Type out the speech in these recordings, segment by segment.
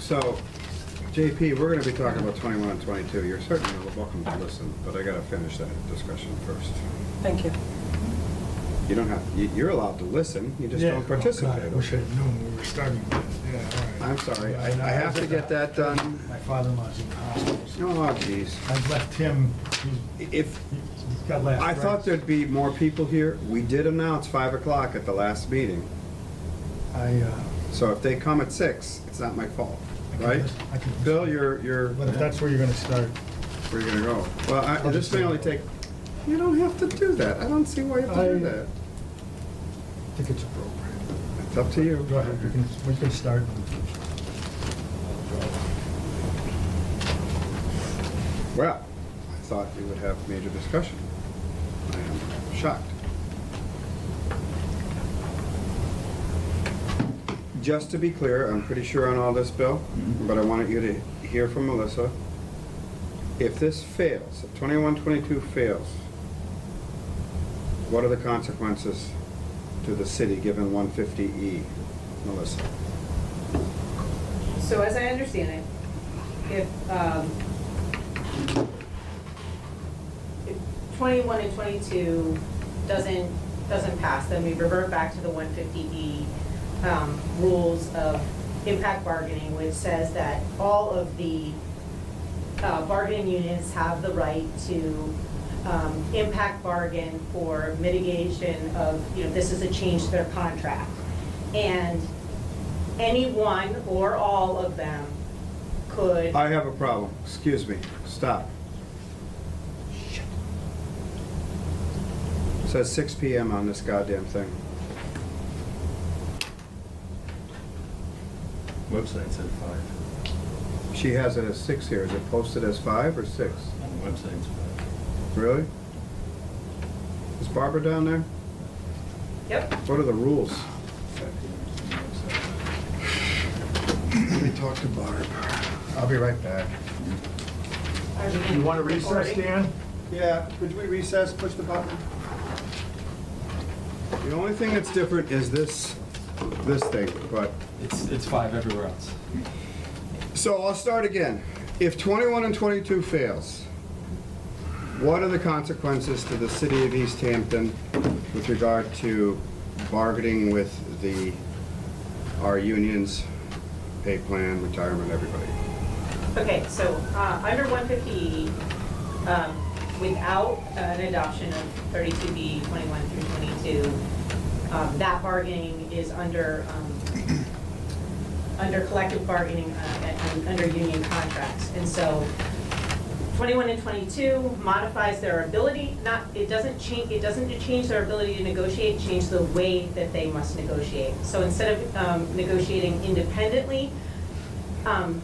So, JP, we're gonna be talking about 21 and 22. You're certainly welcome to listen, but I gotta finish that discussion first. Thank you. You don't have, you're allowed to listen, you just don't participate. I wish I'd known we were starting with this. Yeah, all right. I'm sorry, I have to get that done. My father-in-law's in the hospital. So Oh, jeez. I've left him, If, he's got last I thought rites. there'd be more people here. We did announce 5 o'clock at the last meeting. So if they come at 6, it's not my fault, right? I can- Bill, you're, But if that's where you're gonna start, where you gonna go? Well, this may only take, you don't have to do that. I don't see why you have to do that. I think it's appropriate. It's up to you. Go ahead, we can start. Well, I thought you would have major discussion. I am shocked. Just to be clear, I'm pretty sure on all this, Bill, but I wanted you to hear from Melissa. If this fails, if 21-22 fails, what are the consequences to the city given 150E, Melissa? So as I understand it, if 21 and 22 doesn't pass, then we revert back to the 150E rules of impact bargaining, which says that all of the bargaining units have the right to impact bargain for mitigation of, this is a change to their contract. And any one or all of them could. I have a problem. Excuse me. Stop. It says 6 PM on this goddamn thing. Website said 5. She has it as 6 here. Is it posted as 5 or 6? On the website it's 5. Really? Is Barbara down there? Yep. What are the rules? Let me talk to Barb. I'll be right back. You want to recess, Dan? Yeah, could we recess, push the button? The only thing that's different is this thing, but. It's 5 everywhere else. So I'll start again. If 21 and 22 fails, what are the consequences to the city of Easthampton with regard to bargaining with our unions, pay plan, retirement, everybody? Okay, so under 150E, without an adoption of 32B 21 through 22, that bargaining is under collective bargaining and under union contracts. And so 21 and 22 modifies their ability, it doesn't change their ability to negotiate, change the way that they must negotiate. So instead of negotiating independently,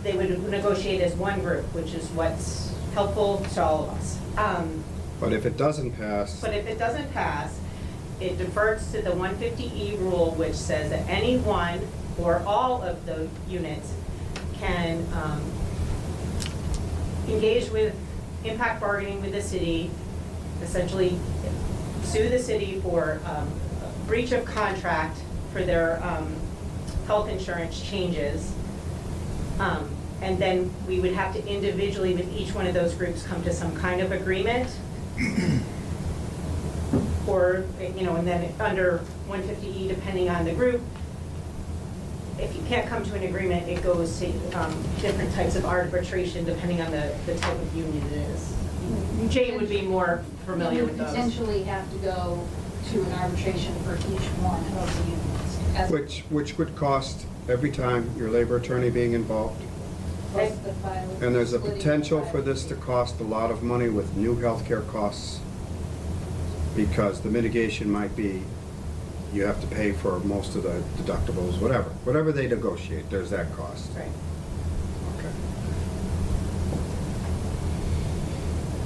they would negotiate as one group, which is what's helpful to all of us. But if it doesn't pass, It defers to the 150E rule, which says that any one or all of the units can engage with impact bargaining with the city, essentially sue the city for breach of contract for their health insurance changes. And then we would have to individually with each one of those groups come to some kind of agreement. Or, and then under 150E, depending on the group, if you can't come to an agreement, it goes to different types of arbitration depending on the type of union it is. Jane would be more familiar with You those. would potentially have to go to an arbitration for each one of the units. which would cost every time your labor attorney being involved. Plus the filing, And there's a splitting potential the for this to cost a lot of money with new healthcare costs, because the mitigation might be you have to pay for most of the deductibles, whatever they negotiate, there's that cost. Right. Okay.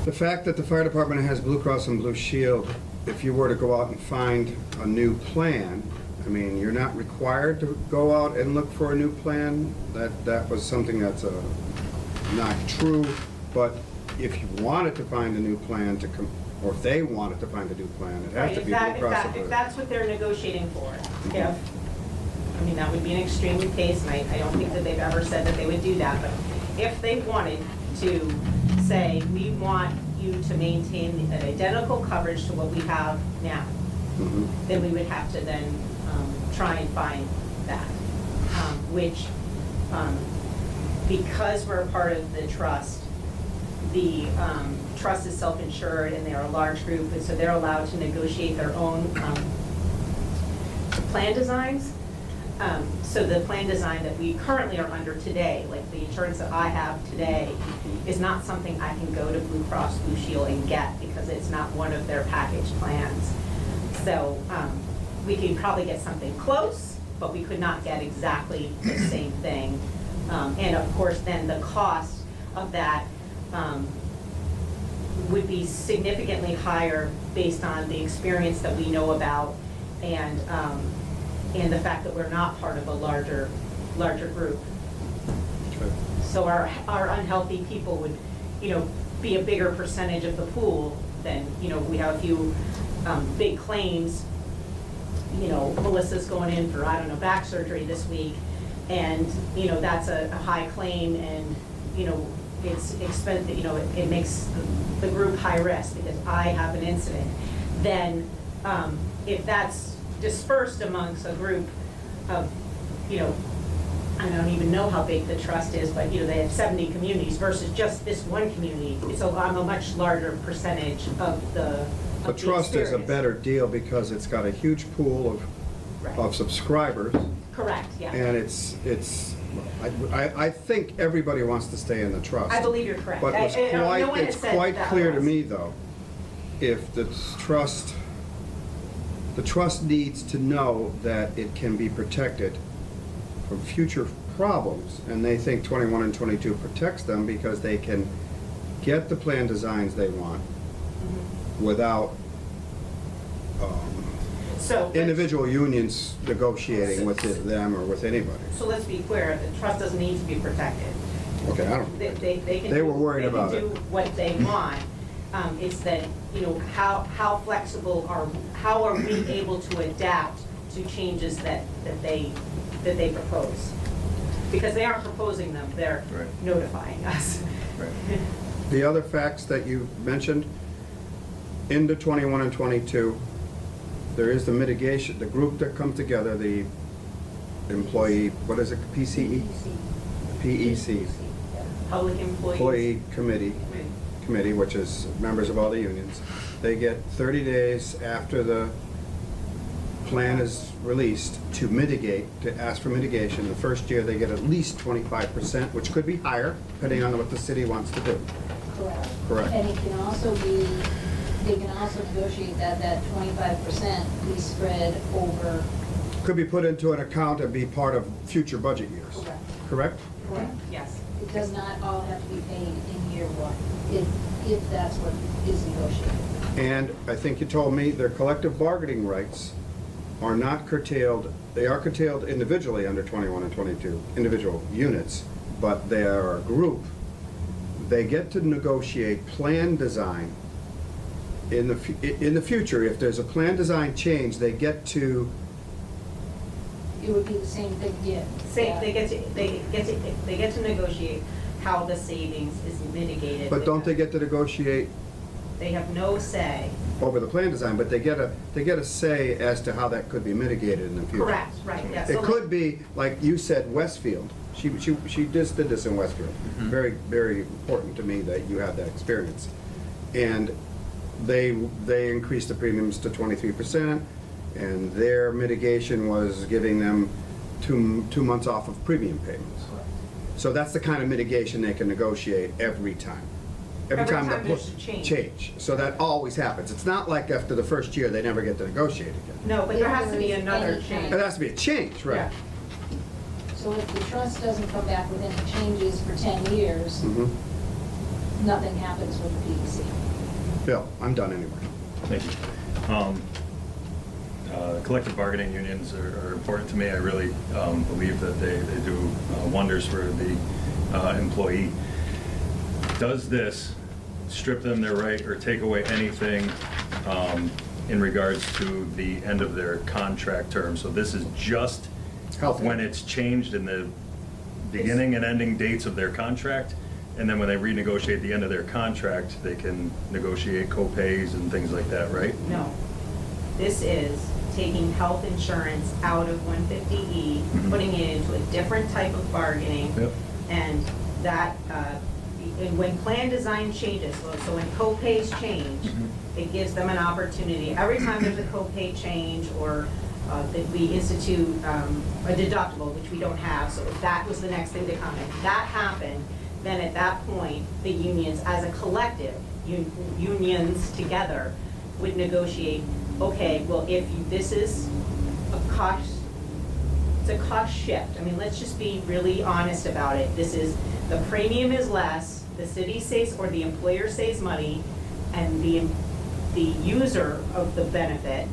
The fact that the fire department has Blue Cross and Blue Shield, if you were to go out and find a new plan, I mean, you're not required to go out and look for a new plan. That was something that's not true, but if you wanted to find a new plan or if they wanted to find a new plan, it has to be Blue Cross and Blue. If that's what they're negotiating for, if I mean, that would be an extreme case, and I don't think that they've ever said that they would do that, but if they wanted to say, we want you to maintain an identical coverage to what we have now, Mhm. then we would have to then try and find that, which, because we're a part of the trust, the trust is self-insured and they're a large group, and so they're allowed to negotiate their own plan designs. So the plan design that we currently are under today, like the insurance that I have today, is not something I can go to Blue Cross Blue Shield and get because it's not one of their package plans. So we could probably get something close, but we could not get exactly the same thing. And of course, then the cost of that would be significantly higher based on the experience that we know about and the fact that we're not part of a larger group. Okay. So our unhealthy people would, be a bigger percentage of the pool than, we have a few big claims. Melissa's going in for, back surgery this week, and, that's a high claim, and, it's expensive, it makes the group high risk because I have an incident. Then, if that's dispersed amongst a group of, I don't even know how big the trust is, but, they have 70 communities versus just this one community. So I'm a much larger percentage of the The trust is a experience. better deal because it's got a huge pool Right. of subscribers, Correct, yeah. and I think everybody wants to stay in the trust. I believe you're correct. But No one has it's said quite that clear to otherwise. me, though, if the trust needs to know that it can be protected from future problems, and they think 21 and 22 protects them because they can get the plan designs they want Mhm. without So. individual unions negotiating with them or with anybody. So let's be clear, the trust doesn't need to be protected. Okay, I don't. They can. They were worried they can about it. do what they want. It's that, how flexible how are we able to adapt to changes that they propose? Because they aren't proposing them, they're Right. notifying us. Right. The other facts that you mentioned, into 21 and 22, there is the mitigation, the group that comes together, the employee, what is it, PCE? PEC, Public employees. Employee Committee, which is members of all the unions. They get 30 days after the plan is released to mitigate, to ask for mitigation. The first year, they get at least 25%, which could be higher, depending on what the city wants to do. Correct. Correct. And it can also be, they can also negotiate that 25% be spread over. Could be put into an account and be part of future budget years. Correct. Correct? Correct. Yes. It does not all have to be paid in year one, if that's what is negotiated. And I think you told me their collective bargaining rights are not curtailed, they are curtailed individually under 21 and 22, individual units, but they are a group. They get to negotiate plan design in the future. If there's a plan design change, they get to, It would be the same thing again. They get to negotiate how the savings is mitigated. but don't they get to negotiate They have no say. over the plan design, but they get a say as to how that could be mitigated in the future. Correct, right, yes. It could be, like you said, Westfield. She just did this in Westfield. Mhm. Very, very important to me that you had that experience. And they increased the premiums to 23%, and their mitigation was giving them two months off of premium payments. So that's the kind of mitigation they can negotiate every time. Every time the there's a change. So that always happens. It's not like after the first year, they never get to negotiate again. No, but there has to be If there is another any change. It has to be a change, right? Yeah. So if the trust doesn't come back with any changes for 10 years, Mhm. nothing happens with the PEC. Bill, I'm done anyway. Thank you. Collective bargaining unions are important to me. I really believe that they do wonders for the employee. Does this strip them their right or take away anything in regards to the end of their contract term? So this is just Health. when it's changed in the beginning and ending dates of their contract, and then when they renegotiate the end of their contract, they can negotiate co-pays and things like that, right? No. This is taking health insurance out of 150E, Mhm. putting it into a different type of bargaining. Yep. And that, and when plan design changes, so when co-pays change, Mhm. it gives them an opportunity. Every time there's a co-pay change or that we institute a deductible, which we don't have, so if that was the next thing to come, if that happened, then at that point, the unions, as a collective, unions together, would negotiate, okay, well, this is a cost, it's a cost shift. I mean, let's just be really honest about it. This is, the premium is less, the city saves, or the employer saves money, and the user of the benefit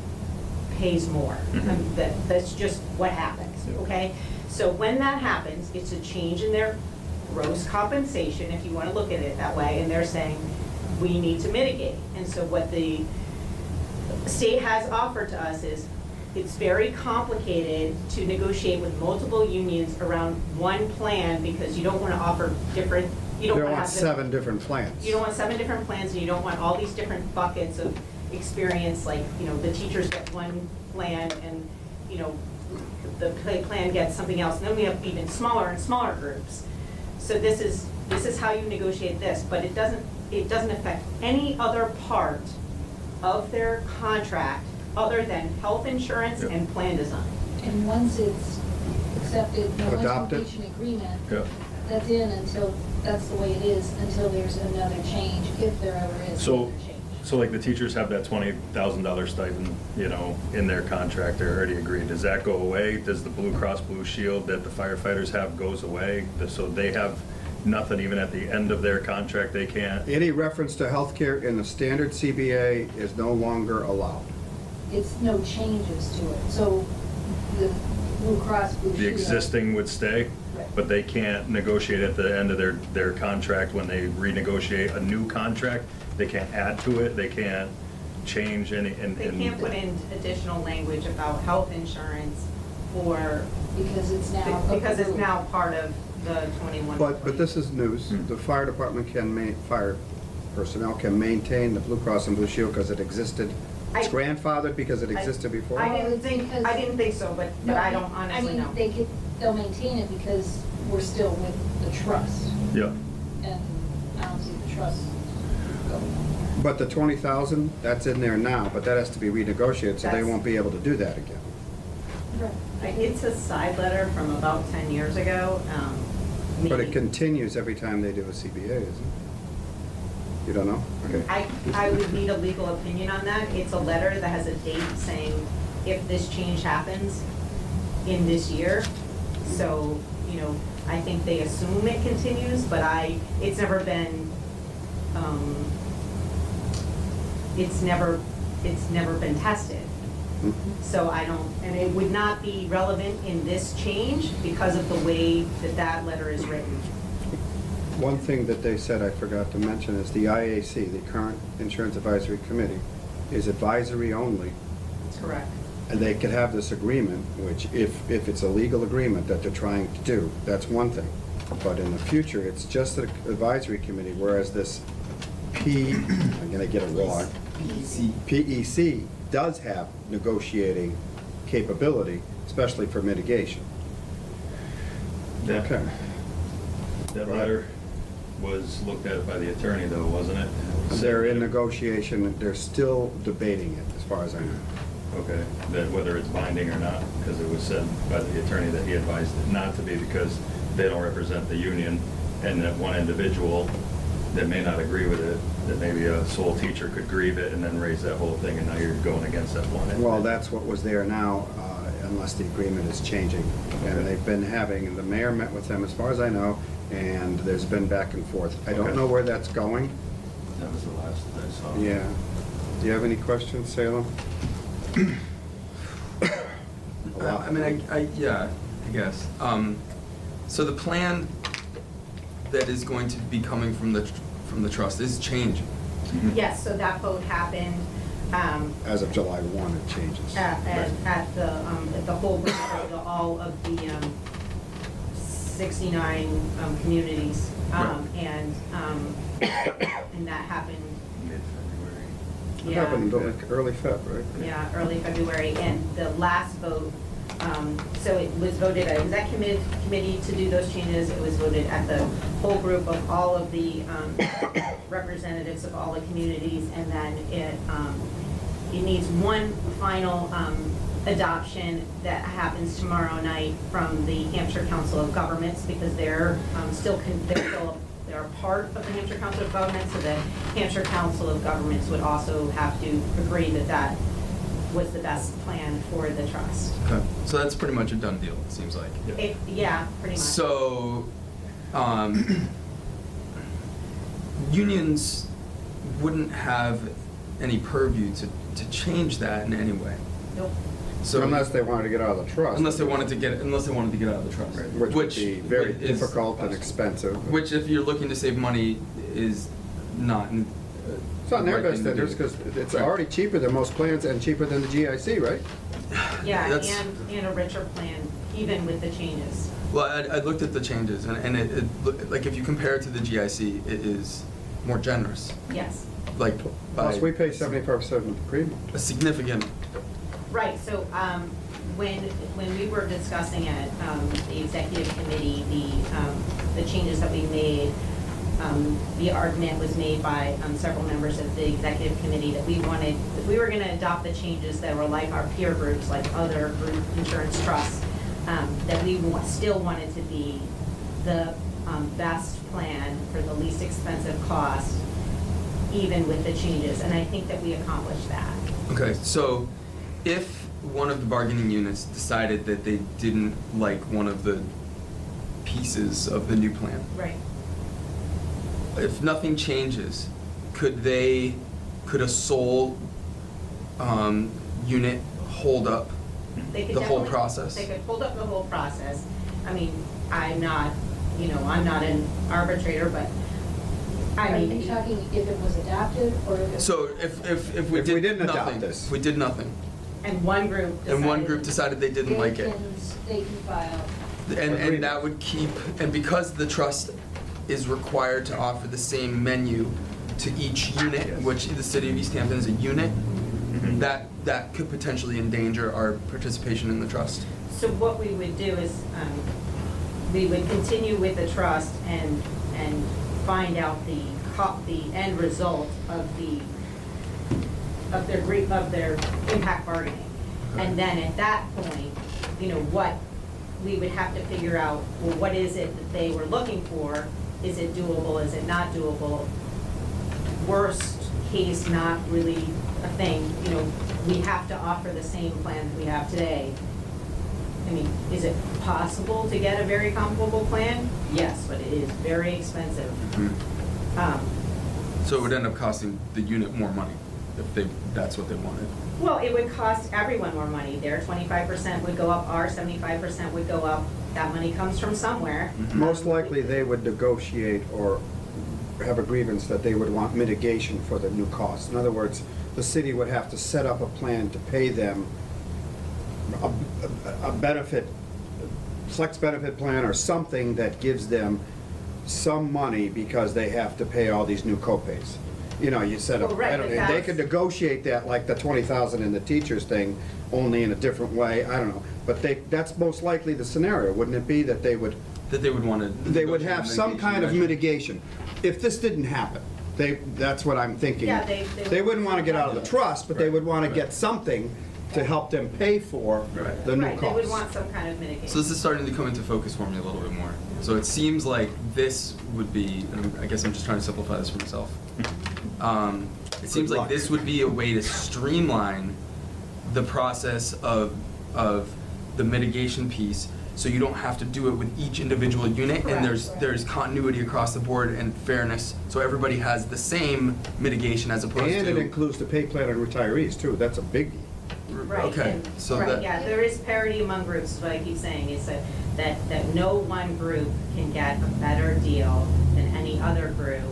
pays more. Mhm. That's just what happens, Yeah. okay? So when that happens, it's a change in their gross compensation, if you want to look at it that way, and they're saying, we need to mitigate. And so what the state has offered to us is, it's very complicated to negotiate with multiple unions around one plan, because you don't want to offer different, you don't You want to want have. 7 different plans. You don't want 7 different plans, and you don't want all these different buckets of experience, like, the teachers get one plan, and, the plan gets something else, and then we have even smaller and smaller groups. So this is how you negotiate this, but it doesn't affect any other part of their contract other than health insurance Yep. and plan design. And once it's accepted, once we Adopted. reach an agreement, Yeah. that's until, that's the way it is, until there's another change, if there ever is So, another change. so like the teachers have that $20,000 stipend, in their contract, they're already agreed. Does that go away? Does the Blue Cross Blue Shield that the firefighters have goes away? So they have nothing even at the end of their contract, they can't? Any reference to healthcare in the standard CBA is no longer allowed. It's no changes to it, so the Blue Cross Blue Shield. The existing would stay, Right. but they can't negotiate at the end of their contract when they renegotiate a new contract. They can't add to it, they can't change any, and. They can't put in additional language about health insurance or, Because it's now. because it's approved. now part of the 21. But this is news. Hmm. The fire department fire personnel can maintain the Blue Cross and Blue Shield because it existed. It's I- grandfathered because it existed before. I didn't think so, but No, I don't honestly know. They'll maintain it because we're still with the trust, Yeah, and I don't see the trust going anywhere. But the 20,000, that's in there now, but that has to be renegotiated, so they That's- won't be able to do that again. It's a side letter from about 10 years ago. But it meaning- continues every time they do a CBA, isn't it? You don't know? Okay. I would need a legal opinion on that. It's a letter that has a date saying if this change happens in this year. So, I think they assume it continues, but it's never been, it's never been tested. Hmm. So I don't, and it would not be relevant in this change because of the way that letter is written. One thing that they said I forgot to mention is the IAC, the Current Insurance Advisory Committee, is advisory only. That's correct. And they could have this agreement, which if it's a legal agreement that they're trying to do, that's one thing. But in the future, it's just an advisory committee, whereas this I'm gonna get it wrong. PEC does have negotiating capability, especially for mitigation. that, Okay. that letter was looked at by the attorney though, wasn't it? They're in negotiation, they're still debating it, as far as I know. Okay, that whether it's binding or not, because it was said by the attorney that he advised it not to be because they don't represent the union, and that one individual that may not agree with it, that maybe a sole teacher could grieve it and then raise that whole thing, and now you're going against that one. Well, that's what was there now, unless the agreement is changing. And they've been having, the mayor met with them, as far as I know, and there's been back and forth. I don't Okay. know where that's going. That was the last that I saw. Yeah. Do you have any questions, Salem? A lot. Yeah, I guess. So the plan that is going to be coming from the trust is changing. Mhm. Yes, so that vote happened As of July 1, it changes. At the whole group of all of the 69 communities. And that happened, Mid-February. It yeah. happened like early Feb, right? Yeah, early February, and the last vote, so it was voted at exec committee to do those changes. It was voted at the whole group of all of the representatives of all the communities, and then it needs one final adoption that happens tomorrow night from the Hampshire Council of Governments, because they're a part of the Hampshire Council of Governments, so the Hampshire Council of Governments would also have to agree that that was the best plan for the trust. Okay. So that's pretty much a done deal, it seems like. Yeah, pretty much. So, unions wouldn't have any purview to change that in any way. Nope. So Unless they wanted to get out of the trust. unless they wanted to get out of the trust, Which would be very is- difficult and expensive. Which, if you're looking to save money, is not. It's not in their the right best thing to do. interest, because it's Right. already cheaper than most plans and cheaper than the GIC, right? Yeah, That's- and a richer plan, even with the changes. Well, I looked at the changes, and like if you compare it to the GIC, it is more generous. Yes. Like Plus, by we pay 75% of the premium. a significant. Right, so when we were discussing at the executive committee, the changes that we made, the argument was made by several members of the executive committee that we wanted, if we were going to adopt the changes that were like our peer groups, like other group insurance trusts, that we still wanted to be the best plan for the least expensive cost, even with the changes, and I think that we accomplished that. Okay, so if one of the bargaining units decided that they didn't like one of the pieces of the new plan, Right. if nothing changes, could a sole unit hold up They could the whole definitely- process? They could hold up the whole process. I mean, I'm not an arbitrator, but I Are mean. you talking if it was adopted or if it? So if we If did we didn't adopt nothing, this. if we did nothing, And one group decided. and one group decided they didn't like it, They can file. and Agreed. that would keep, and because the trust is required to offer the same menu to each unit, Yes. which the city of Easthampton is a unit, Mhm. that could potentially endanger our participation in the trust. So what we would do is, we would continue with the trust and find out the end result of their impact bargaining. And then at that point, what, we would have to figure out, well, what is it that they were looking for? Is it doable? Is it not doable? Worst case, not really a thing, we have to offer the same plan that we have today. I mean, is it possible to get a very comparable plan? Yes, but it is very expensive. So it would end up costing the unit more money if that's what they wanted. Well, it would cost everyone more money. Their 25% would go up, our 75% would go up. That money comes from somewhere. Most likely, they would negotiate or have a grievance that they would want mitigation for the new costs. In other words, the city would have to set up a plan to pay them a benefit, flex benefit plan or something that gives them some money because they have to pay all these new copays. You set up, Well, right, but they that's- could negotiate that like the 20,000 in the teachers thing, only in a different way, I don't know. But that's most likely the scenario, wouldn't it be, that they would Want to. they would have some kind of mitigation. If this didn't happen, that's what I'm thinking. Yeah, they They wouldn't want to get out of the trust, but they would want to get something to help them pay for Right. the new Right, they would costs. want some kind of mitigation. So this is starting to come into focus for me a little bit more. So it seems like this would be, and I guess I'm just trying to simplify this for myself. It seems Good like luck. this would be a way to streamline the process of the mitigation piece, so you don't have to do it with each individual unit, and there's continuity across the board and fairness, so everybody has the same mitigation as opposed to. And it includes the pay plan and retirees too, that's a biggie. Right, Okay, and- so right, that. yeah, there is parity among groups, is what I keep saying, is that no one group can get a better deal than any other group,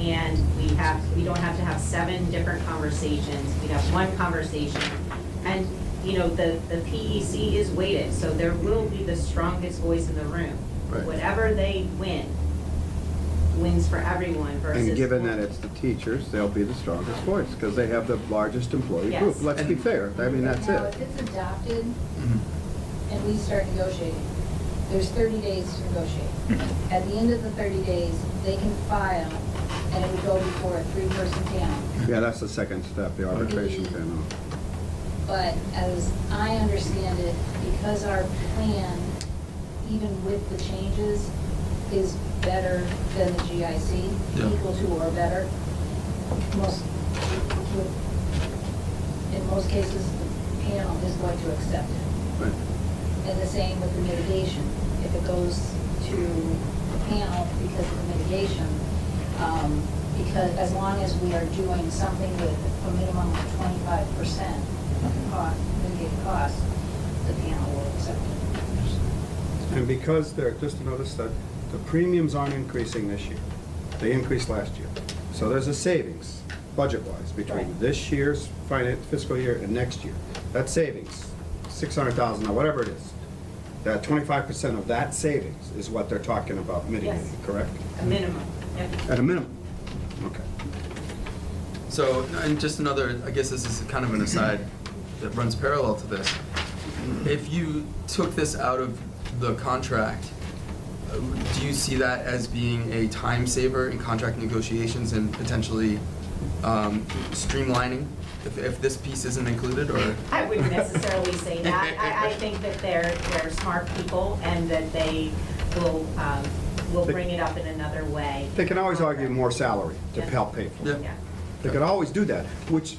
and we don't have to have 7 different conversations, we have one conversation. And, you know, the PEC is weighted, so there will be the strongest voice in the room. Right. Whatever they wins for everyone versus. And given that it's the teachers, they'll be the strongest voice, because they have the largest employee group. Yes. Let's be fair, I mean, that's Now, it. if it's adopted Mhm. and we start negotiating, there's 30 days to negotiate. At the end of the 30 days, they can file, and it would go before a 3-person panel. Yeah, that's the second step, the arbitration panel. But as I understand it, because our plan, even with the changes, is better than the GIC, Yeah. equal to or better, in most cases, the panel is going to accept it. Right. And the same with the mitigation. If it goes to the panel because of the mitigation, because as long as we are doing something with a minimum of 25% cost, mitigated cost, the panel will accept it. And because they're, just to notice that the premiums aren't increasing this year. They increased last year. So there's a savings, budget-wise, between Right. this year's fiscal year and next year. That savings, 600,000 or whatever it is, that 25% of that savings is what they're talking about mitigating, Yes. correct? A minimum, yep. At a minimum. Okay. So, and just another, I guess this is kind of an aside that runs parallel to this. If you took this out of the contract, do you see that as being a time saver in contract negotiations and potentially streamlining if this piece isn't included, or? I wouldn't necessarily say that. I think that they're smart people and that they will bring it up in another way. They can always argue more salary to Yeah. help pay for it. Yeah. Yeah. They could always do that, which,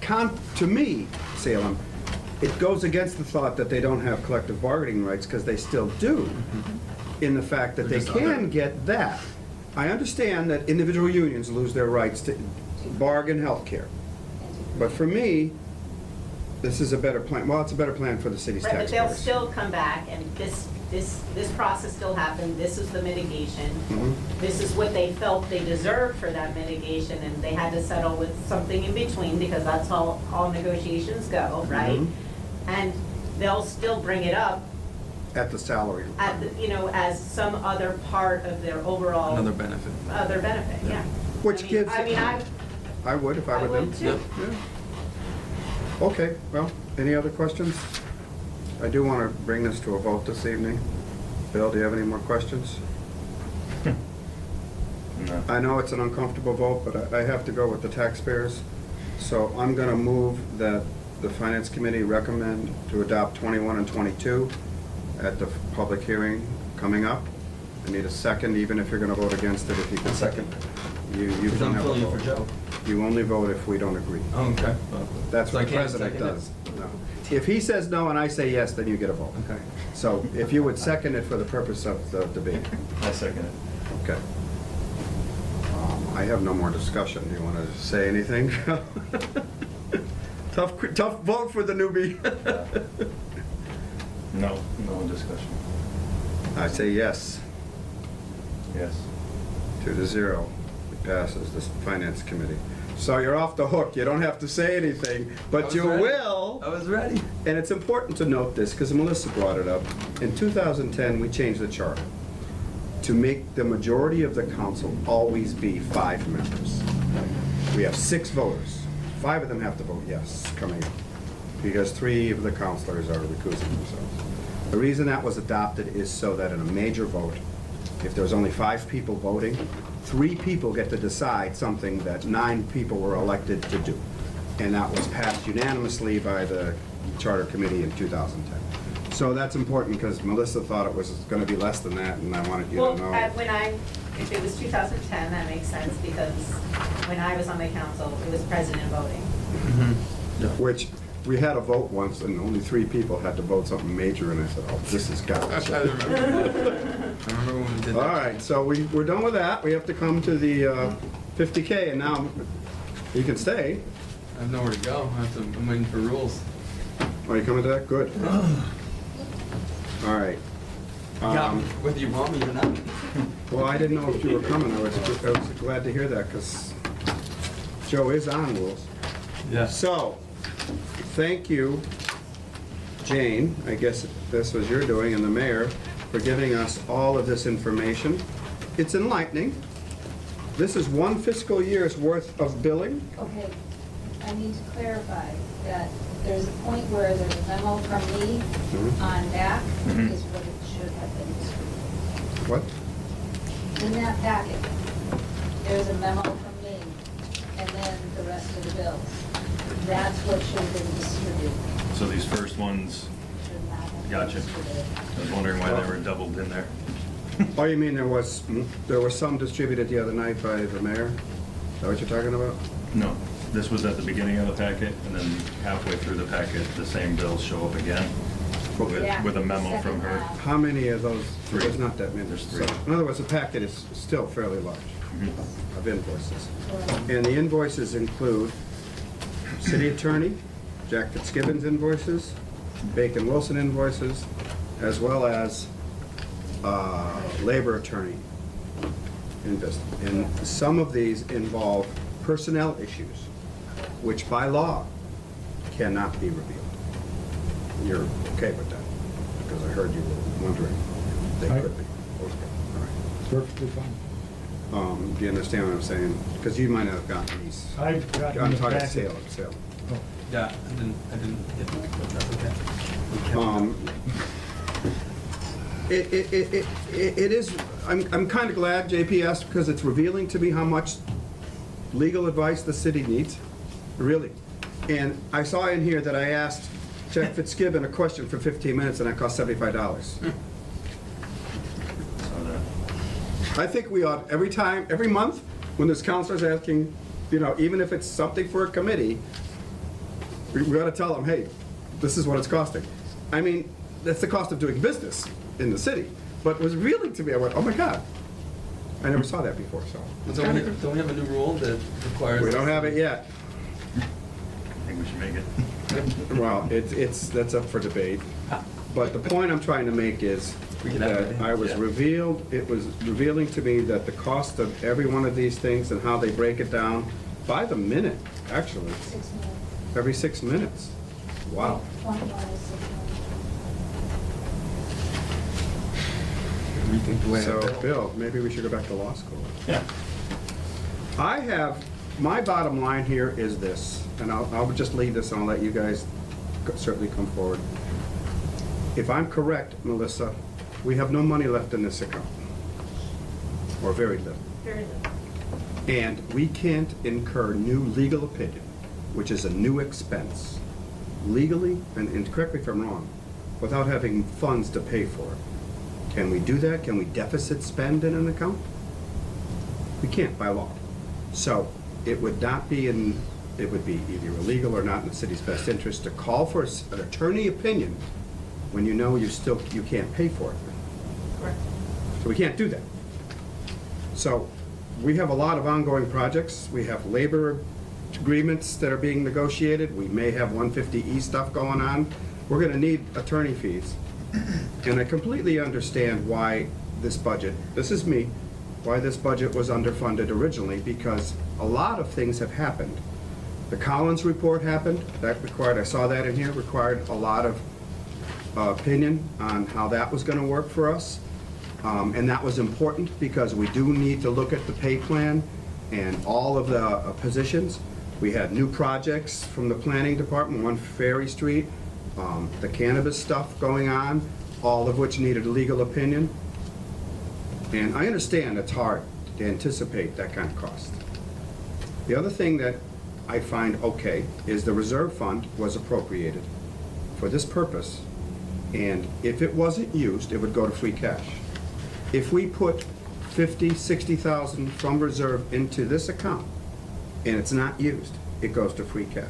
to me, Salem, it goes against the thought that they don't have collective bargaining rights, because they still do, in the fact that They're they just can other. get that. I understand that individual unions lose their rights to bargain health care, but for me, this is a better plan. Well, it's a better plan for the city's Right, but taxpayers. they'll still come back and this process still happened, this is the mitigation. Mhm. This is what they felt they deserved for that mitigation, and they had to settle with something in between, because that's how all negotiations go, right? Mhm. And they'll still bring it up At the salary. at, as some other part of their overall. Another benefit. Other benefit, yeah. Which gives- I mean, I would if I I were them. would too. Yep. Yeah. Okay, well, any other questions? I do want to bring this to a vote this evening. Bill, do you have any more questions? No. I know it's an uncomfortable vote, but I have to go with the taxpayers. So I'm going to move that the Finance Committee recommend to adopt 21 and 22 at the public hearing coming up. I need a second, even if you're going to vote against it, if you can second. You Because don't I'm have a filling in for vote. Joe. You only vote if we don't agree. Oh, okay. That's So I what the can't president second it? does. No. If he says no and I say yes, then you get a vote. Okay. So if you would second it for the purpose of the debate. I second it. Okay. I have no more discussion. Do you want to say anything? Tough vote for the newbie. No discussion. I say yes, Yes. 2-0. It passes this Finance Committee. So you're off the hook. You don't have to say anything, I but was you ready. will. I was ready. And it's important to note this, because Melissa brought it up. In 2010, we changed the charter to make the majority of the council always be 5 members. We have 6 voters. 5 of them have to vote yes coming up, because 3 of the councilors are recusing themselves. The reason that was adopted is so that in a major vote, if there's only 5 people voting, 3 people get to decide something that 9 people were elected to do. And that was passed unanimously by the Charter Committee in 2010. So that's important, because Melissa thought it was gonna be less than that, and I wanted you well, to know. if it was 2010, that makes sense, because when I was on the council, it was president voting. Yeah. Which, we had a vote once, and only 3 people had to vote something major, and I said, oh, this is I garbage. remember. I remember when we did that. All right, so we're done with that. We have to come to the 50K, and now you can stay. I have nowhere to go. I'm waiting for rules. Are you coming to that? Good. All right. Yeah, whether you want me or not. Well, I didn't know if you were coming. I was glad to hear that, because Joe is on rules. Yeah. So, thank you, Jane, I guess this was your doing, and the mayor, for giving us all of this information. It's enlightening. This is one fiscal year's worth of billing. Okay, I need to clarify that there's a point where there's a memo from me Mhm. on back Mhm. is what it should have been distributed. What? In that packet, there's a memo from me, and then the rest of the bills. That's what should have been distributed. So these first ones, Should not have been Gotcha. distributed. I was wondering why they were doubled in there. Oh, you mean there was some distributed the other night by the mayor? Is that what you're talking about? No, this was at the beginning of the packet, and then halfway through the packet, the same bills show up again Yeah, with a memo second from her. half. How many of those? Three. There's not that many. There's three. So, in other words, the packet is still fairly large Mhm. of invoices. Correct. And the invoices include city attorney, Jack Fitzgibbon's invoices, Bacon Wilson invoices, as well as labor attorney invoice. And some of these involve personnel issues, which by law cannot be revealed. You're okay with that? Because I heard you were wondering if they could be. Okay, all right. Perfectly fine. Do you understand what I'm saying? Because you might not have gotten these. I've gotten I'm the talking packet. sale. Oh, Yeah, I didn't get that, but that's okay. It is, I'm kind of glad JP asked, because it's revealing to me how much legal advice the city needs, really. And I saw in here that I asked Jack Fitzgibbon a question for 15 minutes and that cost $75. So that, I think we ought, every month, when there's counselors asking, even if it's something for a committee, we ought to tell them, hey, this is what it's costing. I mean, that's the cost of doing business in the city. But it was really, to me, I went, oh my God. I never saw that before, so. Don't we have a new rule that requires? We don't have it yet. I think we should make it. Well, that's up for debate. But the point I'm trying to make is We can have that it, I was yeah. it was revealing to me that the cost of every one of these things and how they break it down by the minute, actually, 6 minutes. every 6 minutes. Wow. 21 is 6 minutes. Rethink the way I So, bill. Bill, maybe we should go back to law school. Yeah. My bottom line here is this, and I'll just leave this and I'll let you guys certainly come forward. If I'm correct, Melissa, we have no money left in this account, or very little. Very little. And we can't incur new legal opinion, which is a new expense, legally, and correct me if I'm wrong, without having funds to pay for it. Can we do that? Can we deficit spend in an account? We can't by law. So it would not be it would be either illegal or not in the city's best interest to call for an attorney opinion when you know you can't pay for it. Correct. So we can't do that. So we have a lot of ongoing projects. We have labor agreements that are being negotiated. We may have 150E stuff going on. We're gonna need attorney fees. And I completely understand why this budget, this is me, why this budget was underfunded originally, because a lot of things have happened. The Collins report happened, that required, I saw that in here, required a lot of opinion on how that was gonna work for us. And that was important because we do need to look at the pay plan and all of the positions. We had new projects from the planning department, one Ferry Street, the cannabis stuff going on, all of which needed a legal opinion. And I understand it's hard to anticipate that kind of cost. The other thing that I find okay is the reserve fund was appropriated for this purpose, and if it wasn't used, it would go to free cash. If we put 50, 60,000 from reserve into this account and it's not used, it goes to free cash.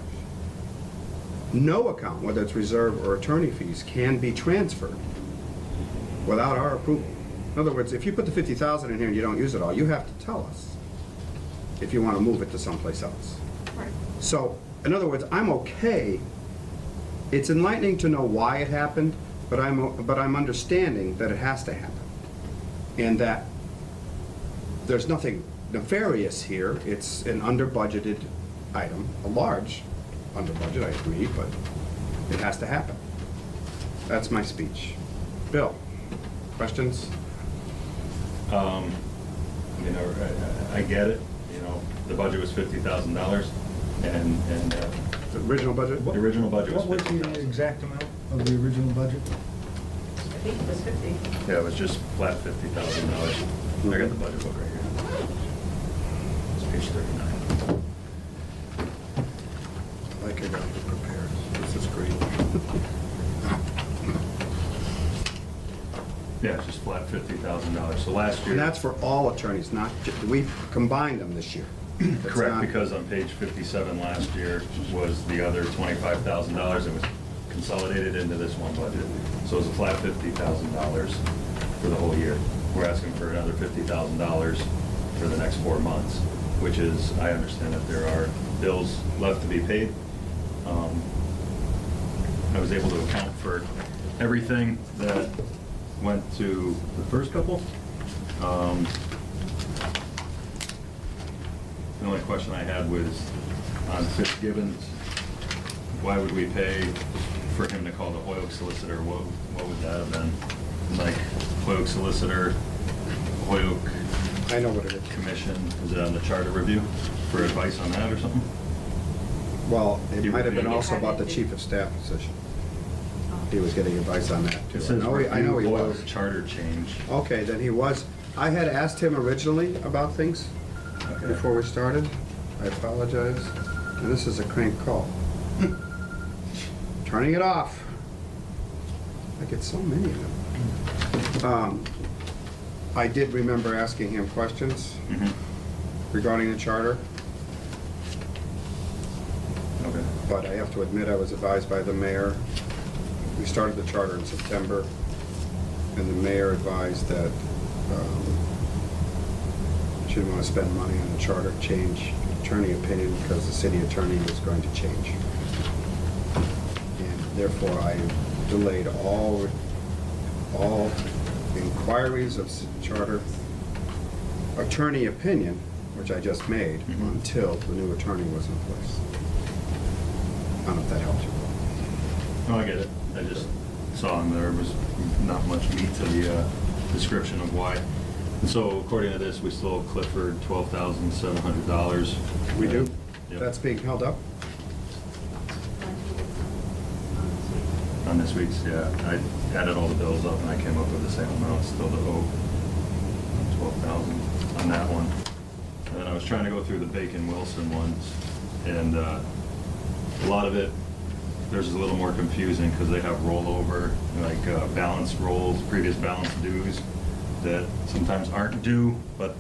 No account, whether it's reserve or attorney fees, can be transferred without our approval. In other words, if you put the 50,000 in here and you don't use it all, you have to tell us if you want to move it to someplace else. Right. So, in other words, I'm okay. It's enlightening to know why it happened, But I'm understanding that it has to happen. And that there's nothing nefarious here. It's an under-budgeted item, a large under-budget, I agree, but it has to happen. That's my speech. Bill, questions? You know, I get it, you know, the budget was $50,000, and The original budget? the original budget was What was the $50,000. exact amount of the original budget? I think it was 50. Yeah, it was just flat $50,000. I got the budget book right here. It's page 39. Like I got you prepared. This is great. Yeah, it's just flat $50,000. So last year. And that's for all attorneys, not, we combined them this year. It's Correct, not- because on page 57 last year was the other $25,000 that was consolidated into this one budget. So it was a flat $50,000 for the whole year. We're asking for another $50,000 for the next 4 months, which is, I understand that there are bills left to be paid. I was able to account for everything that went to the first couple. The only question I had was on Fitzgibbons, why would we pay for him to call the Hoyok solicitor? What would that have been? Like Hoyok solicitor, Hoyok I know what it is. commission, is it on the charter review for advice on that or something? Well, it You might have been reviewed it? also about the chief of staff position. He was getting advice on that too. It says I know he review was. Hoyok charter change. Okay, then he was. I had asked him originally about things Okay. before we started. I apologize. And this is a crank call. Turning it off. I get so many of them. I did remember asking him questions Mhm. regarding the charter, Okay. but I have to admit I was advised by the mayor. We started the charter in September, and the mayor advised that she didn't want to spend money on the charter change attorney opinion because the city attorney was going to change. And therefore, I delayed all inquiries of charter attorney opinion, which I just made, Mhm. until the new attorney was in place. I don't know if that helps you. No, I get it. I just saw in there was not much meat to the description of why. And so according to this, we still owe Clifford $12,700. We do? Yep. That's being held up? On this week's, yeah. I added all the bills up and I came up with the same amount still to owe, 12,000 on that one. And then I was trying to go through the Bacon-Wilson ones, and a lot of it, there's a little more confusing because they have rollover, like balance rolls, previous balance dues that sometimes aren't due, but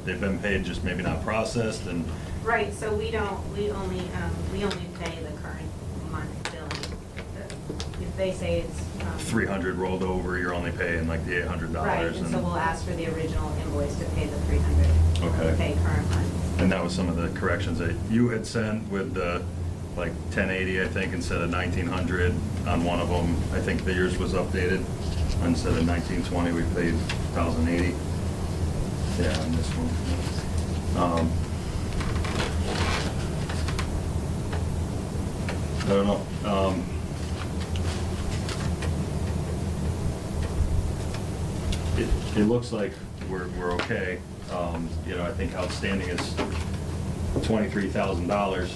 they've been paid, just maybe not processed, and Right, so we only pay the current month billing. If they say it's. 300 rolled over, you're only paying like the $800. Right, and so we'll ask for the original invoice to pay the 300. Okay. Pay current month. And that was some of the corrections that you had sent with the, like, 1080, I think, instead of 1900 on one of them. I think the yours was updated. Instead of 1920, we paid 1080. Yeah, on this one. I don't know. It looks like we're okay. You know, I think outstanding is $23,000.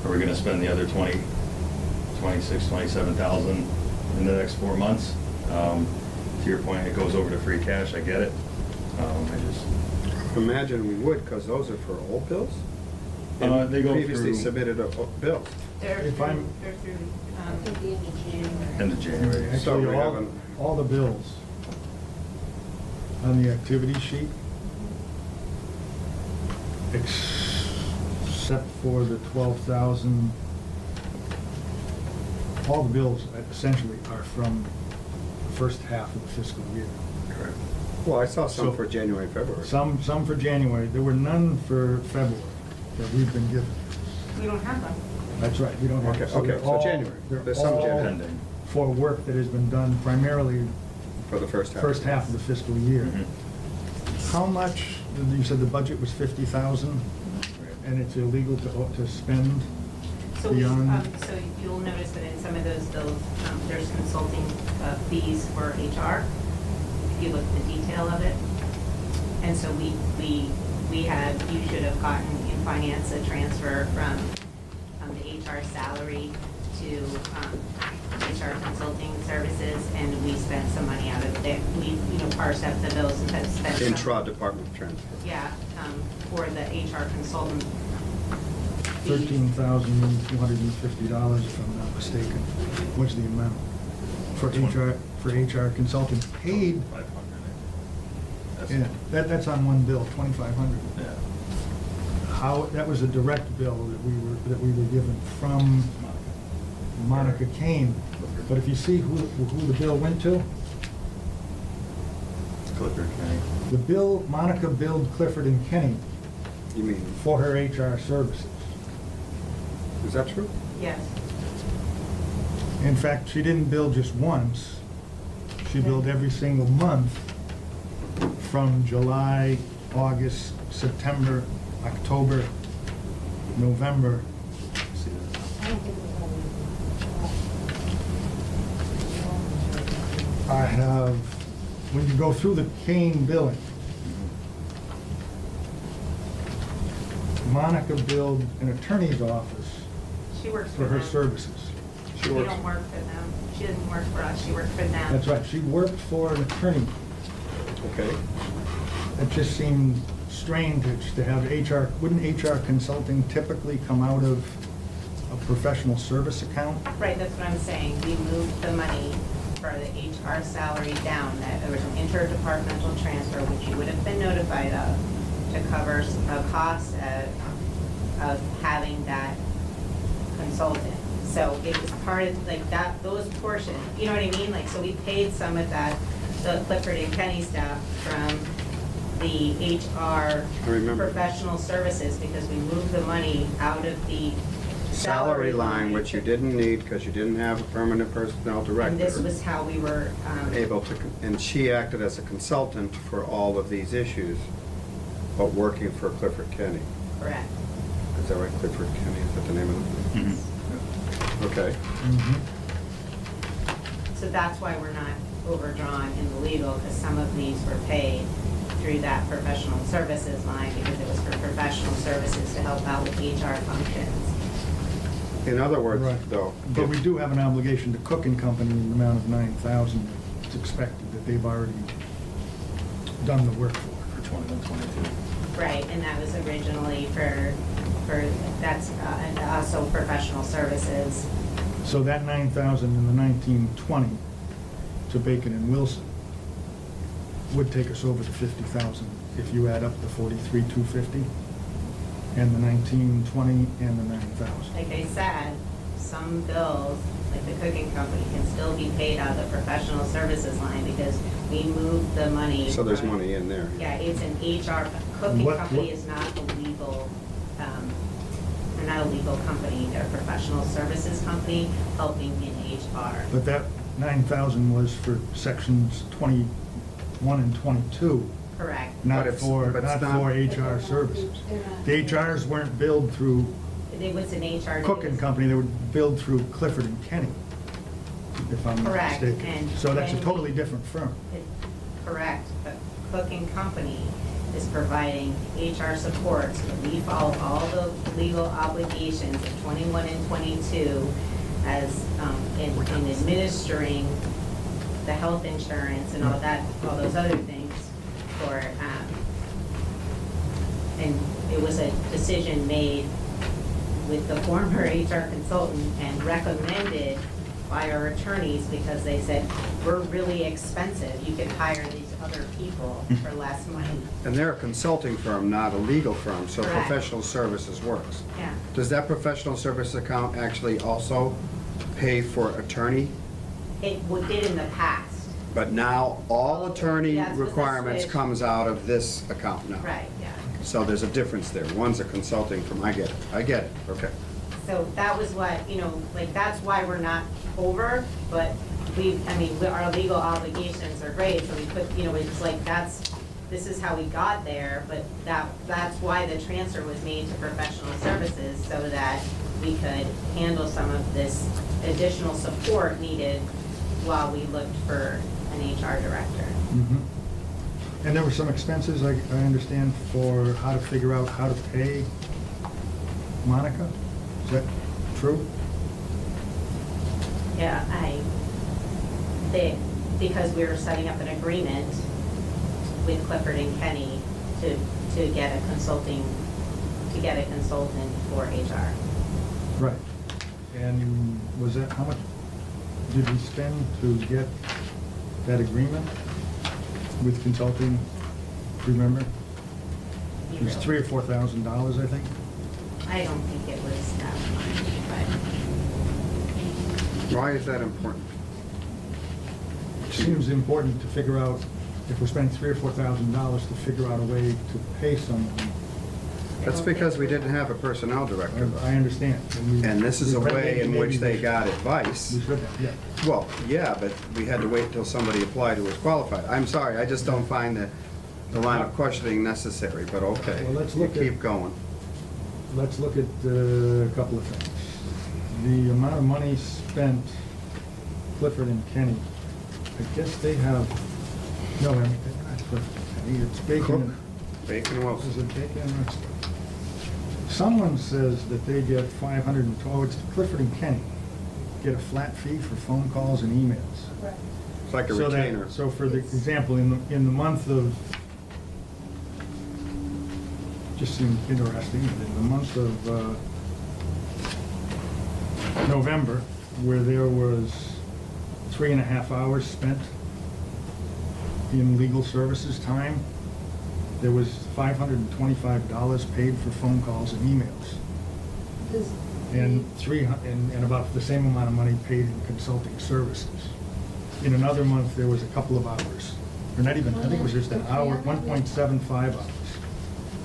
Are we gonna spend the other 27,000 in the next 4 months? To your point, it goes over to free cash, I get it. Imagine we would, because those are for old bills? They go Previously through- submitted bills. They're If through, I'm- they're through, I think the end of January. End of January. So Actually, we haven't- all the bills on the activity sheet, except for the 12,000, all the bills essentially are from the first half of the fiscal year. Correct. Well, I saw some So- for January, February. Some for January, there were none for February that we've been given. we don't have them. That's right, we don't have. Okay, they're okay, so all- January. they're There's some all January. Pending. For work that has been done primarily For the first half. first half of the fiscal year. Mhm. How much, you said the budget was 50,000, and it's illegal to spend So we, beyond? so you'll notice that in some of those bills, there's consulting fees for HR, if you look at the detail of it. And so we had, you should have gotten in finance a transfer from the HR salary to HR consulting services, and we spent some money out of it. We, parsed up the bills and have spent some. Intra-department transfer. Yeah, for the HR consultant. fees. $13,250, if I'm not mistaken, was the amount for HR consultant paid. 500. That's- Yeah, that's on one bill, 2,500. Yeah. How, that was a direct bill that we were given from Monica Kane. But if you see who the bill went to, Clifford County. the bill, Monica billed Clifford and Kenny You mean, for her HR services. is that true? Yes. In fact, she didn't bill just once. She billed every single month from July, August, September, October, November. See that? I don't think we have. I have, when you go through the Kane billing, Monica billed an attorney's office She works for for her them. services. She We works. don't work for them. She doesn't work for us. She works for them. That's right, she worked for an attorney. Okay. It just seemed strange to have HR, wouldn't HR consulting typically come out of a professional service account? Right, that's what I'm saying. We moved the money for the HR salary down. That there was an interdepartmental transfer, which you would have been notified of, to cover a cost of having that consultant. So it was part of, like, that, those portions, you know what I mean? Like, so we paid some of that, the Clifford and Kenny stuff from the HR I remember. professional services, because we moved the money out of the Salary line, which you didn't need because you didn't have a permanent personnel director. And this was how we were, Able to, and she acted as a consultant for all of these issues, but working for Clifford Kenny. correct. Is that right, Clifford Kenny, is that the name of it? Mhm. Okay. So that's why we're not overdrawn in the legal, because some of these were paid through that professional services line, because it was for professional services to help out with HR functions. In other words, Right. though. But we if- do have an obligation to Cook and Company in the amount of 9,000. It's expected that they've already done the work for. For 21, 22. Right, and that was originally for that's, and also professional services. So that 9,000 in the 1920 to Bacon and Wilson would take us over to 50,000 if you add up the 43,250 and the 1920 and the 9,000. Like I said, some bills, like the cooking company, can still be paid out of the professional services line, because we moved the money. So there's from- money in there. Yeah, it's an HR, cooking What- company what- is not a legal, they're not a legal company, they're a professional services company helping in HR. But that 9,000 was for sections 21 and 22, Correct. not But it's- for, but it's not not- for HR services. The HRs weren't billed through It was an HR. Cook and Company, they were billed through Clifford and Kenny, if I'm not Correct, mistaken. and So that's a when totally we- different firm. Correct, but Cook and Company is providing HR support, so that we follow all the legal obligations of 21 and 22 as, in administering the health insurance and all that, all those other things for, and it was a decision made with the former HR consultant and recommended by our attorneys, because they said, we're really expensive, you could hire these other people for less money. And they're a consulting firm, not a legal firm, so Correct. professional services works. Yeah, Does that professional service account actually also pay for attorney? it did in the past. But now all attorney That's what this requirements is. comes out of this account now? Right, yeah. So there's a difference there. One's a consulting firm, I get it, okay. so that was what, like, that's why we're not over, but our legal obligations are great, so we put, it's like, this is how we got there, but that's why the transfer was made to professional services, so that we could handle some of this additional support needed while we looked for an HR director. Mhm. And there were some expenses, I understand, for how to figure out how to pay Monica? Is that true? Yeah, because we were setting up an agreement with Clifford and Kenny to get a consultant for HR. Right. And was that, how much did we spend to get that agreement with consulting? Do you remember? It was $3,000 or $4,000, I think. I don't think it was that much, Why is that important? It seems important to figure out, if we're spending $3,000 or $4,000 to figure out a way to pay someone. That's because we didn't have a personnel director. I understand. And this is a we- way in which they maybe got advice. We should have, yeah. Well, yeah, but we had to wait until somebody applied who was qualified. I'm sorry, I just don't find the line of questioning necessary, but okay. Well, let's You look at- keep going. Let's look at a couple of things. The amount of money spent, Clifford and Kenny, I guess they have, no, they're not Clifford and Kenny, it's Bacon. Cook, Bacon Is Wilson. it Bacon? Someone says that they get 512, it's Clifford and Kenny, get a flat fee for phone calls and emails. Right. It's like a So that- retainer. So for the example, in the month of, just seemed interesting, in the month of November, where there was 3.5 hours spent in legal services time, there was $525 paid for phone calls and emails. And and about the same amount of money paid in consulting services. In another month, there was a couple of hours, or not even, I think it was just an hour, 1.75 hours.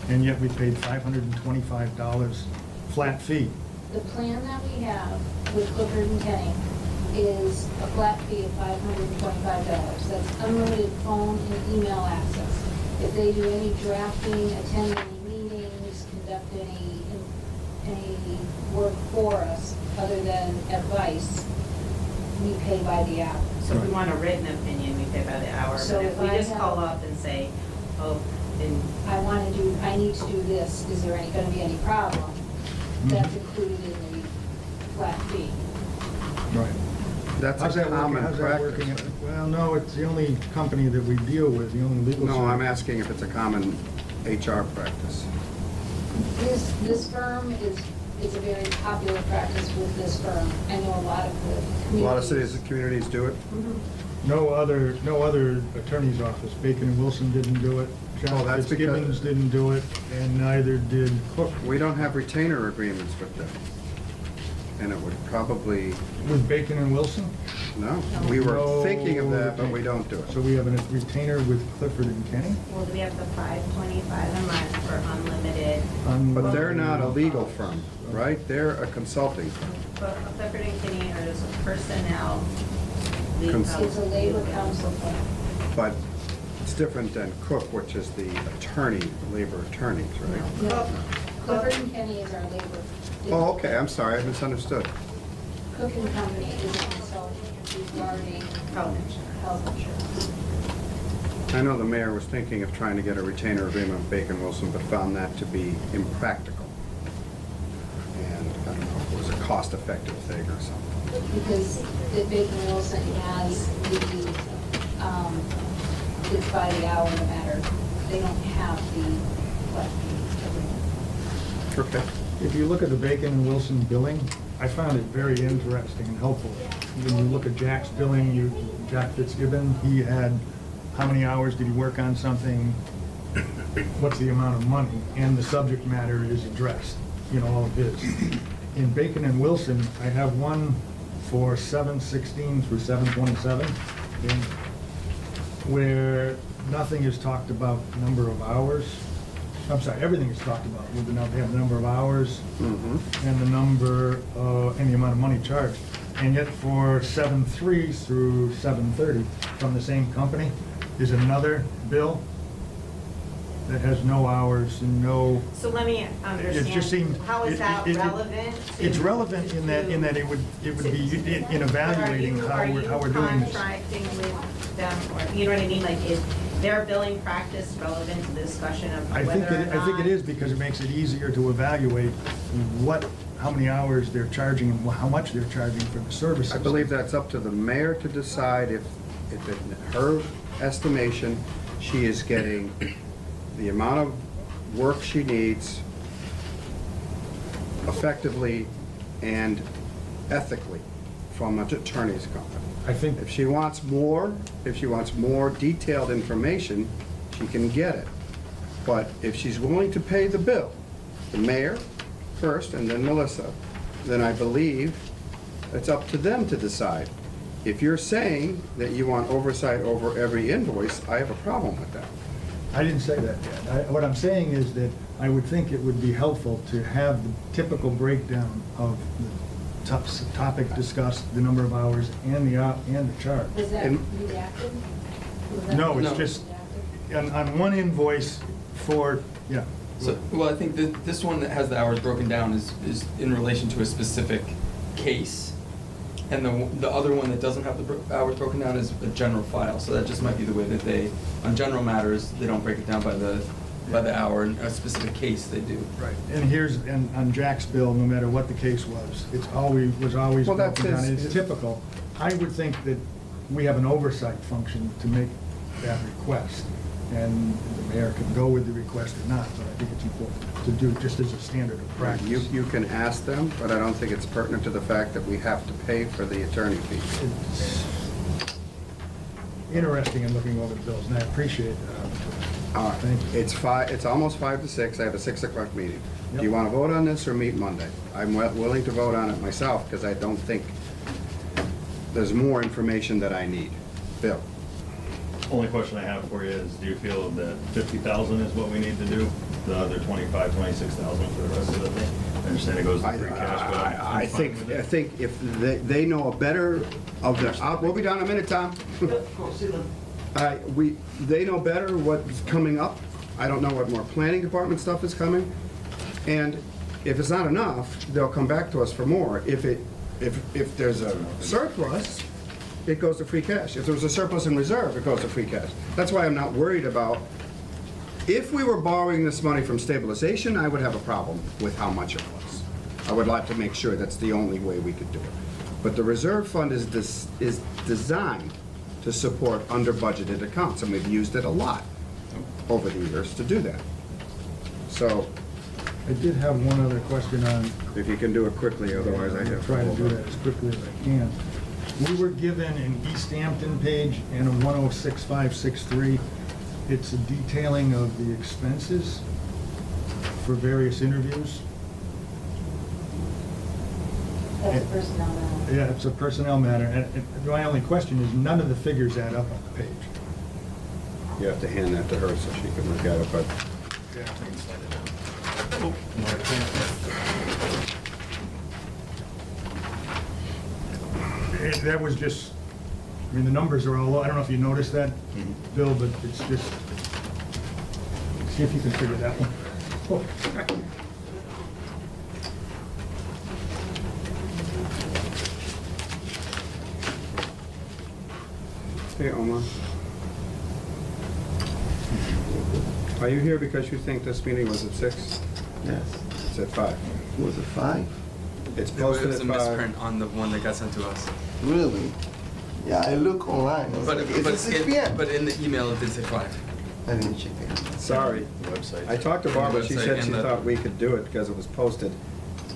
And yet we paid $525 flat fee. The plan that we have with Clifford and Kenny is a flat fee of $525. That's unlimited phone and email access. If they do any drafting, attend any meetings, conduct any work for us, other than advice, we pay by the hour. So if we want a written opinion, we pay by the hour, So but if if we I just have- call up and say, oh, and I need to do this, is there gonna be any problem? That's included in the flat fee. Right. That's How's a that working? common How's that working? practice. Well, no, it's the only company that we deal with, the only legal. No, I'm service. asking if it's a common HR practice. This firm is a very popular practice with this firm. I know a lot of the A communities. lot of cities and communities do it. Mhm. No other attorney's office, Bacon and Wilson didn't do it, Oh, John that's because- Fitzgibbons didn't do it, and neither did Cook. We don't have retainer agreements with them. And it would probably, With Bacon and Wilson? no, we were No thinking of that, but we retainer. don't do So it. we have a retainer with Clifford and Kenny? well, we have the $525 a month for unlimited. But they're not a legal firm, right? They're a consulting firm. But Clifford and Kenny are just a personnel. It's a labor council firm. But it's different than Cook, which is the attorney, labor attorneys, right? No, Clifford and Kenny is our labor. Oh, okay, I'm sorry, I misunderstood. Cook and Company is a consultant regarding Health insurance. health insurance. I know the mayor was thinking of trying to get a retainer agreement with Bacon Wilson, but found that to be impractical. And I don't know if it was a cost-effective thing or something. Because the Bacon Wilson has it's by the hour no matter, they don't have the flat fee agreement. Okay. If you look at the Bacon and Wilson billing, I found it very interesting and helpful. When you look at Jack's billing, Jack Fitzgibbon, he had, how many hours did he work on something? What's the amount of money? And the subject matter is addressed, all of his. In Bacon and Wilson, I have one for 7/16 through 7/27, where nothing is talked about number of hours. I'm sorry, everything is talked about with the number, they have the number of hours Mhm. and the number, and the amount of money charged. And yet for 7/3 through 7/30 from the same company is another bill that has no hours and no. So let me It just seemed. understand, how is that relevant? It's relevant in that it would be in evaluating how we're doing Are you this. contracting with them, or, you know what I mean, like, is their billing practice relevant to the discussion of I whether think or not? I think it is because it makes it easier to evaluate how many hours they're charging and how much they're charging for the services. I believe that's up to the mayor to decide if in her estimation, she is getting the amount of work she needs effectively and ethically from an attorney's company. I think, If she wants more detailed information, she can get it. But if she's willing to pay the bill, the mayor first and then Melissa, then I believe it's up to them to decide. If you're saying that you want oversight over every invoice, I have a problem with that. I didn't say that yet. What I'm saying is that I would think it would be helpful to have the typical breakdown of the topic discussed, the number of hours, and the charge. Was that And- redacted? Was that- No, it's No. just redacted? on one invoice for, yeah. So, well, I think this one that has the hours broken down is in relation to a specific case. And the other one that doesn't have the hours broken down is a general file, so that just might be the way that they, on general matters, they don't break it down by the hour, in a specific case they do. Right. And on Jack's bill, no matter what the case was, was always Well, that's broken down. his- It's typical. I would think that we have an oversight function to make that request. And the mayor can go with the request or not, but I think it's important to do just as a standard of practice. You can ask them, but I don't think it's pertinent to the fact that we have to pay for the attorney fees. It's interesting in looking over the bills, and I appreciate thank you. It's almost 5 to 6, I have a 6 o'clock meeting. Do you Yep. want to vote on this or meet Monday? I'm willing to vote on it myself, because I don't think there's more information that I need. Bill? Only question I have for you is, do you feel that 50,000 is what we need to do? The other 25, 26,000 for the rest of the thing? I understand it goes to free cash, but I'm I fine with it. think if they know a better of the, we'll be down in a minute, Tom. They know better what's coming up. I don't know what more planning department stuff is coming. And if it's not enough, they'll come back to us for more. If there's a surplus, it goes to free cash. If there was a surplus in reserve, it goes to free cash. That's why I'm not worried about, if we were borrowing this money from stabilization, I would have a problem with how much it was. I would like to make sure that's the only way we could do it. But the reserve fund is designed to support under-budgeted accounts, and we've used it a lot over the years to do that. So, I did have one other question on. if you can do it quickly, otherwise I I'm have. try to do that as quickly as I can. We were given an Easthampton page and a 106563. It's a detailing of the expenses for various interviews. That's a personnel matter. Yeah, it's a personnel matter, and my only question is, none of the figures add up on the page. You have to hand that to her so she can look at it, but That was just, I mean, the numbers are all, I don't know if you noticed that, Bill, but it's just, see if you can figure that one. hey, Omar. Are you here because you think this meeting was at 6? Yes. It's at 5. Was it 5? It's It posted was at a 5. misprint on the one that got sent to us. Really? Yeah, I look online. I was But, like, is it 6 in, p.m.? but in the email it did say 5. I didn't check it. Sorry. The website. I talked to Barbara, she Website said she and the- thought we could do it because it was posted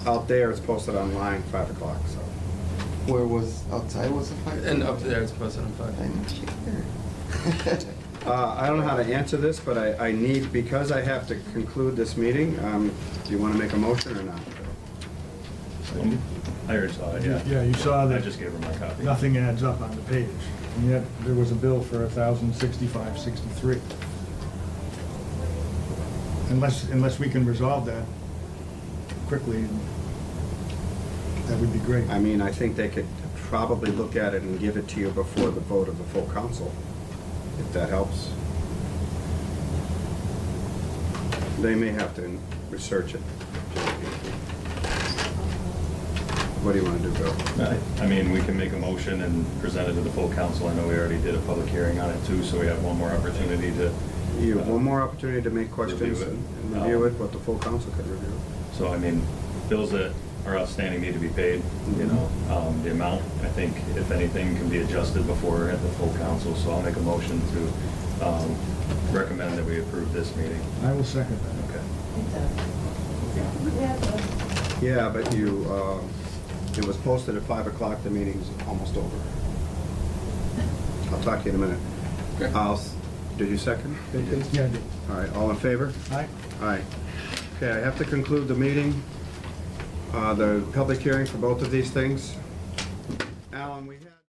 out there, it's posted online, 5 o'clock, so. Where was outside? Was it 5? And up there it's posted on I 5. didn't check there. I don't know how to answer this, but I need, because I have to conclude this meeting, do you want to make a motion or not? I already saw it, yeah. Yeah, you saw I that. just gave her my copy. Nothing adds up on the page, and yet there was a bill for 1,065.63. Unless we can resolve that quickly, that would be great. I mean, I think they could probably look at it and give it to you before the vote of the full council, if that helps. They may have to research it. What do you want to do, Bill? I mean, we can make a motion and present it to the full council. I know we already did a public hearing on it too, so we have one more opportunity to. You have one more opportunity to make questions Review it. and review it, but the full council could review it. So, I mean, bills that are outstanding need to be paid, you know, the amount, I think, if anything, can be adjusted before at the full council. So I'll make a motion to recommend that we approve this meeting. I will second that. Okay. Yeah, but you, it was posted at 5 o'clock, the meeting's almost over. I'll talk to you in a minute. Did you second? Yeah, I did. All right, all in favor? Aye. Aye. Okay, I have to conclude the meeting, the public hearing for both of these things. Alan, we have...